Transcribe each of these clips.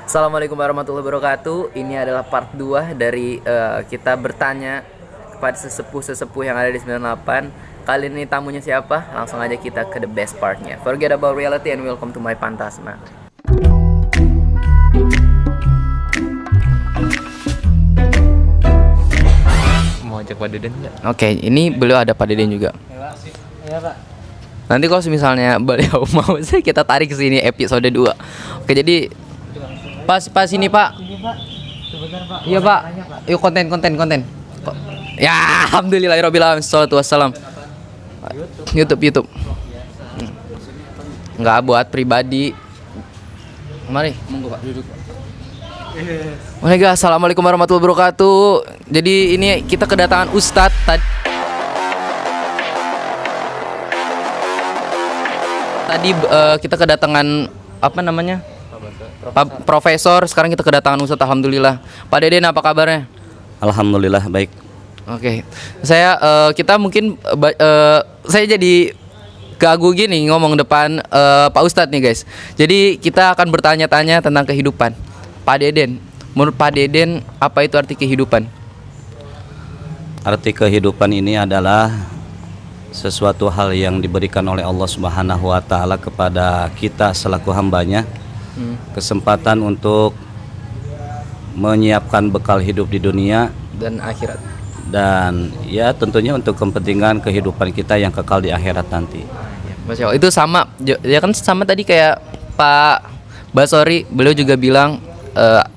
Assalamualaikum warahmatullahi wabarakatuh. Ini adalah part 2 dari kita bertanya kepada sesepuh-sesepuh yang ada di 98. Kali ini tamunya siapa? Langsung aja kita ke the best partnya. Forget about reality and welcome to my Pantasma. Mau ajak Pak Deden nggak? Oke, ini beliau ada Pak Deden juga. Iya Pak. Nanti kalau misalnya beliau mau sih kita tarik ke sini episode 2. Oke, jadi pas ini Pak. Ini Pak. Sebentar Pak. Iya Pak. Yuk konten. Ya, alhamdulillahirabbil alamin. Shalatu wassalam. YouTube. Enggak buat pribadi. Mari, monggo Pak duduk. Waalaikumsalam. Assalamualaikum warahmatullahi wabarakatuh. Jadi ini kita kedatangan Ustadz tadi kita kedatangan apa namanya? Profesor. Sekarang kita kedatangan Ustadz. Alhamdulillah. Pak Deden apa kabarnya? Alhamdulillah baik. Oke, kita mungkin saya jadi gagu gini ngomong depan Pak Ustadz nih guys. Jadi kita akan bertanya-tanya tentang kehidupan. Pak Deden, menurut Pak Deden apa itu arti kehidupan? Arti kehidupan ini adalah sesuatu hal yang diberikan oleh Allah Subhanahu wa taala kepada kita selaku hambanya. Kesempatan untuk menyiapkan bekal hidup di dunia Dan akhirat. dan ya tentunya untuk kepentingan kehidupan kita yang kekal di akhirat nanti. Masya Allah, itu sama ya kan, sama tadi kayak Pak Basori, beliau juga bilang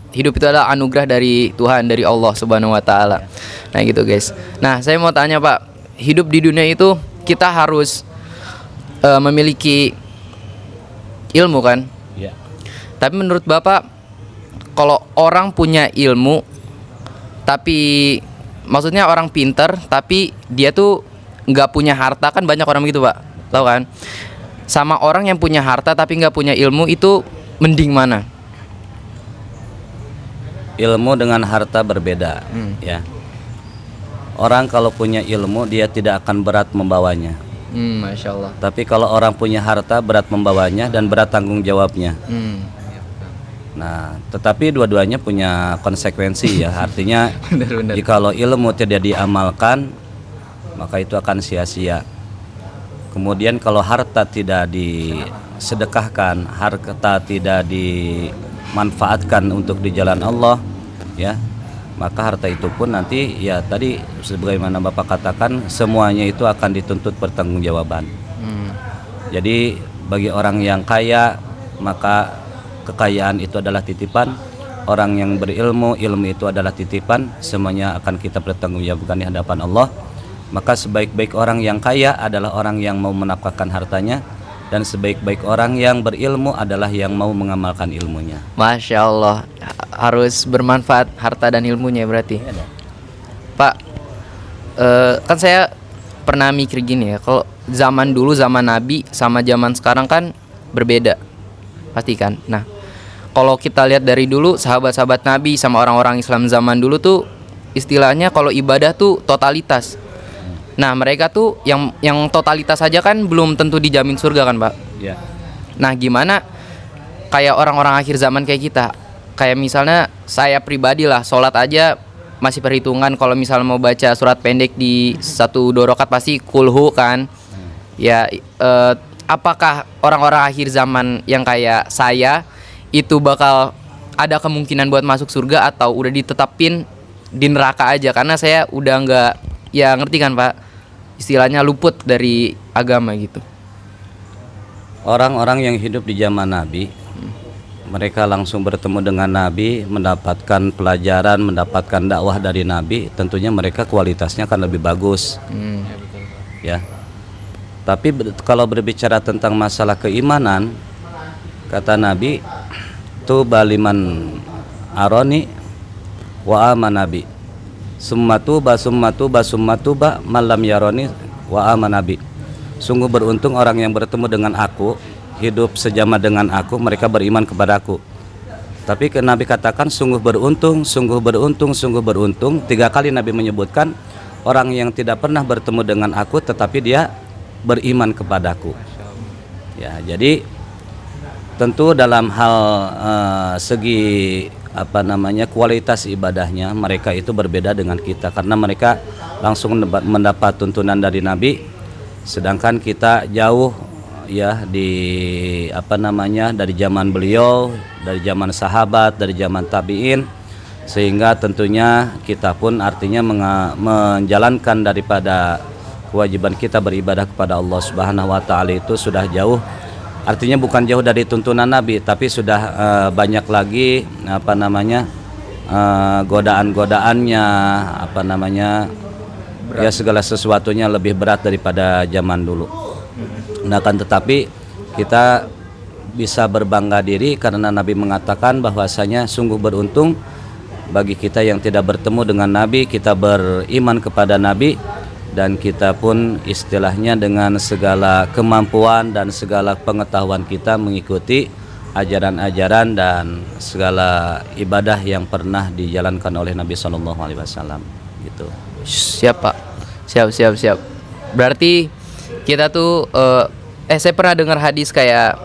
hidup itu adalah anugerah dari Tuhan, dari Allah Subhanahu wa taala. Nah gitu guys. Nah, saya mau tanya Pak, hidup di dunia itu kita harus memiliki ilmu kan? Ya. Tapi menurut Bapak, kalau orang punya ilmu tapi maksudnya orang pinter tapi dia tuh nggak punya harta, kan banyak orang gitu Pak, tahu kan? Sama orang yang punya harta tapi nggak punya ilmu, itu mending mana? Ilmu dengan harta berbeda, ya. Orang kalau punya ilmu dia tidak akan berat membawanya. Masya Allah. Tapi kalau orang punya harta berat membawanya dan berat tanggung jawabnya. Nah, tetapi dua-duanya punya konsekuensi ya. Artinya Benar. jikalau ilmu tidak diamalkan, maka itu akan sia-sia. Kemudian kalau harta tidak disedekahkan, harta tidak dimanfaatkan untuk di jalan Allah, ya, maka harta itu pun nanti ya tadi sebagaimana Bapak katakan, semuanya itu akan dituntut pertanggungjawaban. Jadi bagi orang yang kaya, maka kekayaan itu adalah titipan. Orang yang berilmu, ilmu itu adalah titipan. Semuanya akan kita pertanggungjawabkan di hadapan Allah. Maka sebaik-baik orang yang kaya adalah orang yang mau menafkahkan hartanya, dan sebaik-baik orang yang berilmu adalah yang mau mengamalkan ilmunya. Masya Allah, harus bermanfaat harta dan ilmunya berarti. Pak, kan saya pernah mikir gini ya, kalau zaman dulu, zaman Nabi sama zaman sekarang kan berbeda, pasti kan. Nah, kalau kita lihat dari dulu, sahabat-sahabat Nabi sama orang-orang Islam zaman dulu tuh istilahnya kalau ibadah tuh totalitas. Nah, mereka tuh yang totalitas saja kan belum tentu dijamin surga kan Pak. Ya. Nah, gimana kayak orang-orang akhir zaman kayak kita? Kayak misalnya saya pribadi lah, sholat aja masih perhitungan. Kalau misalnya mau baca surat pendek di 1-2 rakaat pasti kulhu kan. Ya, apakah orang-orang akhir zaman yang kayak saya itu bakal ada kemungkinan buat masuk surga atau udah ditetapin di neraka aja? Karena saya udah nggak, ya ngerti kan Pak, istilahnya luput dari agama gitu. Orang-orang yang hidup di zaman Nabi, mereka langsung bertemu dengan Nabi, mendapatkan pelajaran, mendapatkan dakwah dari Nabi. Tentunya mereka kualitasnya akan lebih bagus, ya. Tapi kalau berbicara tentang masalah keimanan, kata Nabi, tuba liman aroni wa amanabi, summa tuba malam yaroni wa amanabi. Sungguh beruntung orang yang bertemu dengan aku, hidup sejama dengan aku, mereka beriman kepadaku. Tapi Nabi katakan sungguh beruntung. 3 kali Nabi menyebutkan orang yang tidak pernah bertemu dengan aku tetapi dia beriman kepadaku. Ya, jadi tentu dalam hal segi kualitas ibadahnya mereka itu berbeda dengan kita karena mereka langsung mendapat tuntunan dari Nabi, sedangkan kita jauh ya dari zaman beliau, dari zaman sahabat, dari zaman tabi'in, sehingga tentunya kita pun artinya menjalankan daripada kewajiban kita beribadah kepada Allah Subhanahu wa taala itu sudah jauh. Artinya bukan jauh dari tuntunan Nabi, tapi sudah banyak lagi godaan-godaannya, ya segala sesuatunya lebih berat daripada zaman dulu. Nah, kan tetapi kita bisa berbangga diri karena Nabi mengatakan bahwasanya sungguh beruntung bagi kita yang tidak bertemu dengan Nabi, kita beriman kepada Nabi, dan kita pun istilahnya dengan segala kemampuan dan segala pengetahuan kita mengikuti ajaran-ajaran dan segala ibadah yang pernah dijalankan oleh Nabi SAW gitu. Siap Pak, siap. Berarti kita tuh saya pernah dengar hadis kayak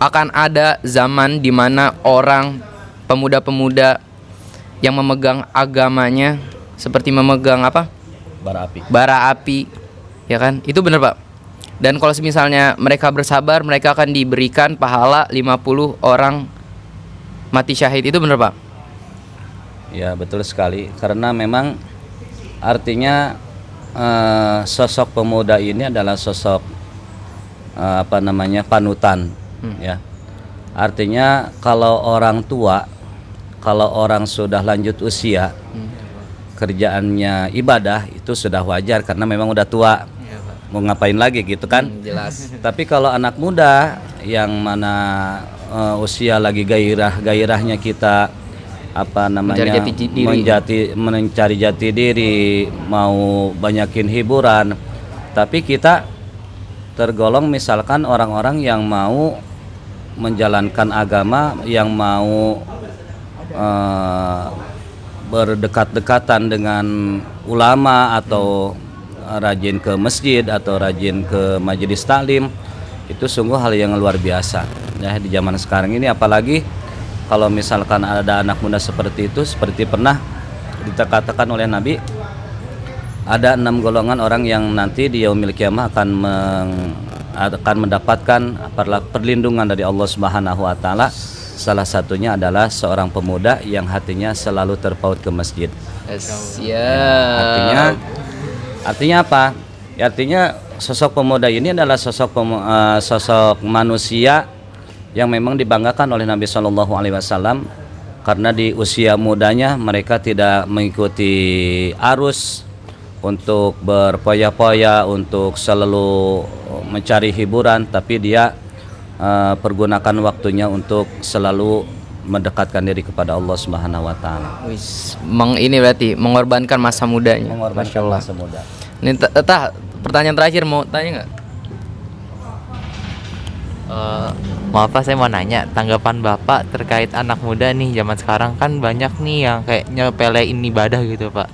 akan ada zaman dimana orang pemuda-pemuda yang memegang agamanya seperti memegang bara api, ya kan? Itu benar Pak. Dan kalau misalnya mereka bersabar, mereka akan diberikan pahala 50 orang mati syahid. Itu benar Pak? Ya, betul sekali. Karena memang artinya sosok pemuda ini adalah sosok panutan, ya. Artinya kalau orang tua, kalau orang sudah lanjut usia, kerjaannya ibadah itu sudah wajar karena memang udah tua, mau ngapain lagi gitu kan. Jelas. Tapi kalau anak muda yang mana usia lagi gairahnya kita mencari jati diri, mau banyakin hiburan, tapi kita tergolong misalkan orang-orang yang mau menjalankan agama, yang mau berdekat-dekatan dengan ulama atau rajin ke masjid atau rajin ke majelis taklim, itu sungguh hal yang luar biasa ya di zaman sekarang ini. Apalagi kalau misalkan ada anak muda seperti itu, seperti pernah dikatakan oleh Nabi, ada 6 golongan orang yang nanti di yaumil kiamah akan mendapatkan perlindungan dari Allah Subhanahu wa taala. Salah satunya adalah seorang pemuda yang hatinya selalu terpaut ke masjid. Siap. Artinya apa? Ya, artinya sosok pemuda ini adalah sosok manusia yang memang dibanggakan oleh Nabi Shallallahu Alaihi Wasallam karena di usia mudanya mereka tidak mengikuti arus untuk berpoya-poya, untuk selalu mencari hiburan, tapi dia pergunakan waktunya untuk selalu mendekatkan diri kepada Allah Subhanahu wa taala. Ini berarti mengorbankan masa mudanya. Mengorbankan masa muda. Ini pertanyaan terakhir, mau tanya nggak? Maaf Pak, saya mau nanya tanggapan Bapak terkait anak muda nih zaman sekarang, kan banyak nih yang kayak nyepelein ibadah gitu Pak.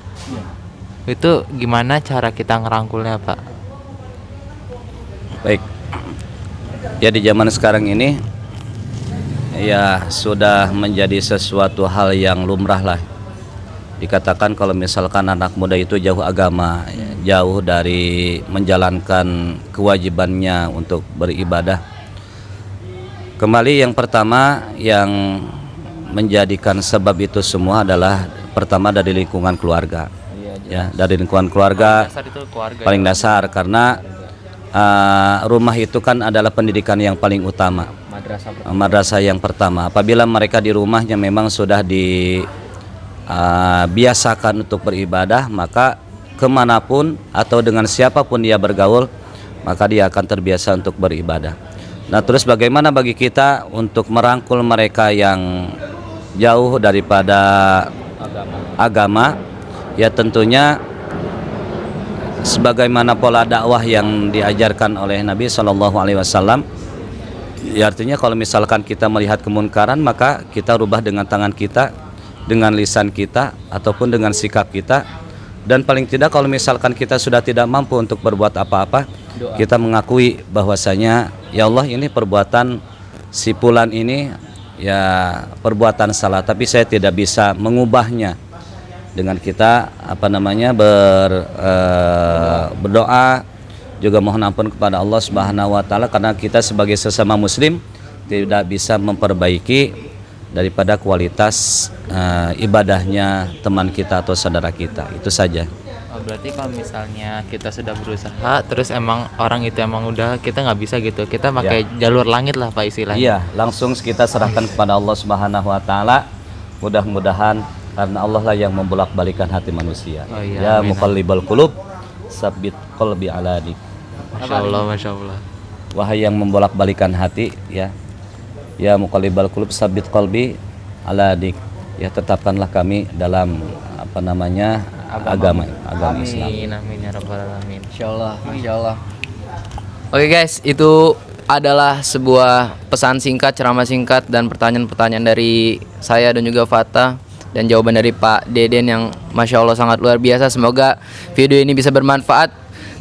Itu gimana cara kita ngerangkulnya Pak? Baik. Ya, di zaman sekarang ini ya sudah menjadi sesuatu hal yang lumrah lah. Dikatakan kalau misalkan anak muda itu jauh agama, jauh dari menjalankan kewajibannya untuk beribadah. Kembali yang pertama yang menjadikan sebab itu semua adalah pertama dari lingkungan keluarga. Ya, dari lingkungan keluarga paling dasar karena rumah itu kan adalah pendidikan yang paling utama. Madrasah yang pertama. Apabila mereka di rumahnya memang sudah dibiasakan untuk beribadah, maka kemanapun atau dengan siapapun dia bergaul, maka dia akan terbiasa untuk beribadah. Nah, terus bagaimana bagi kita untuk merangkul mereka yang jauh daripada agama? Ya, tentunya sebagaimana pola dakwah yang diajarkan oleh Nabi Shallallahu Alaihi Wasallam. Ya, artinya kalau misalkan kita melihat kemunkaran, maka kita rubah dengan tangan kita, dengan lisan kita, ataupun dengan sikap kita. Dan paling tidak kalau misalkan kita sudah tidak mampu untuk berbuat apa-apa, kita mengakui bahwasanya ya Allah ini perbuatan si fulan ini ya perbuatan salah, tapi saya tidak bisa mengubahnya. Dengan kita berdoa juga mohon ampun kepada Allah Subhanahu wa taala, karena kita sebagai sesama muslim tidak bisa memperbaiki daripada kualitas ibadahnya teman kita atau saudara kita. Itu saja. Oh, berarti kalau misalnya kita sudah berusaha terus emang orang itu emang udah, kita nggak bisa gitu, kita pakai jalur langit lah Pak istilahnya. Iya, langsung kita serahkan kepada Allah Subhanahu wa taala. Mudah-mudahan karena Allah lah yang membolak-balikan hati manusia. Oh, iya, Ya amin. muqallibal qulub, tsabbit qalbi ala dinik. Masya Allah. Wahai yang membolak-balikan hati, ya. Ya muqallibal qulub, tsabbit qalbi ala dinik. Ya, tetapkanlah kami dalam agama Islam. Amin ya rabbal alamin. Insyaallah, insyaallah. Oke guys, itu adalah sebuah pesan singkat, ceramah singkat dan pertanyaan-pertanyaan dari saya dan juga Fata, dan jawaban dari Pak Deden yang Masya Allah sangat luar biasa. Semoga video ini bisa bermanfaat.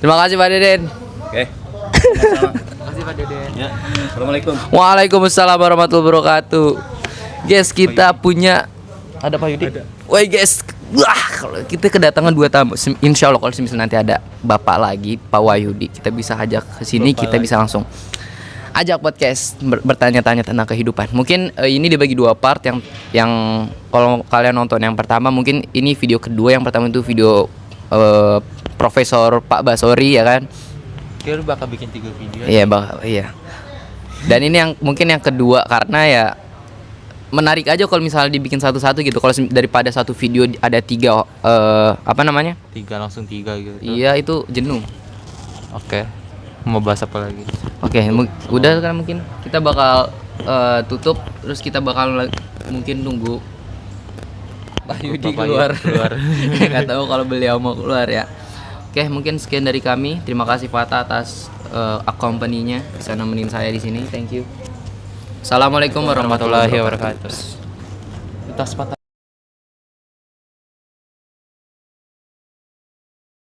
Terima kasih Pak Deden. Oke. Terima kasih Pak Deden. Ya. Assalamualaikum. Waalaikumsalam warahmatullahi wabarakatuh. Guys, kita punya ada Pak Yudi. Woi guys, wah kalau kita kedatangan 2 tamu. Insya Allah kalau misalnya nanti ada Bapak lagi, Pak Wahyudi, kita bisa ajak ke sini, kita bisa langsung ajak podcast bertanya-tanya tentang kehidupan. Mungkin ini dibagi 2 part, yang kalau kalian nonton yang pertama mungkin ini video kedua, yang pertama itu video Profesor Pak Basori ya kan. Kita bakal bikin 3 video. Iya, iya. Dan ini yang mungkin yang kedua, karena ya menarik aja kalau misalnya dibikin satu-satu gitu. Kalau daripada satu video ada 3 3 langsung 3 gitu. Iya, itu jenuh. Oke. Mau bahas apa lagi? Oke, udah kan, mungkin kita bakal tutup, terus kita bakal mungkin nunggu Pak Yudi keluar. Nggak tahu kalau beliau mau keluar ya. Oke, mungkin sekian dari kami. Terima kasih Fata atas accompany-nya bisa nemenin saya di sini. Thank you. Assalamualaikum warahmatullahi wabarakatuh. Kita sepatah.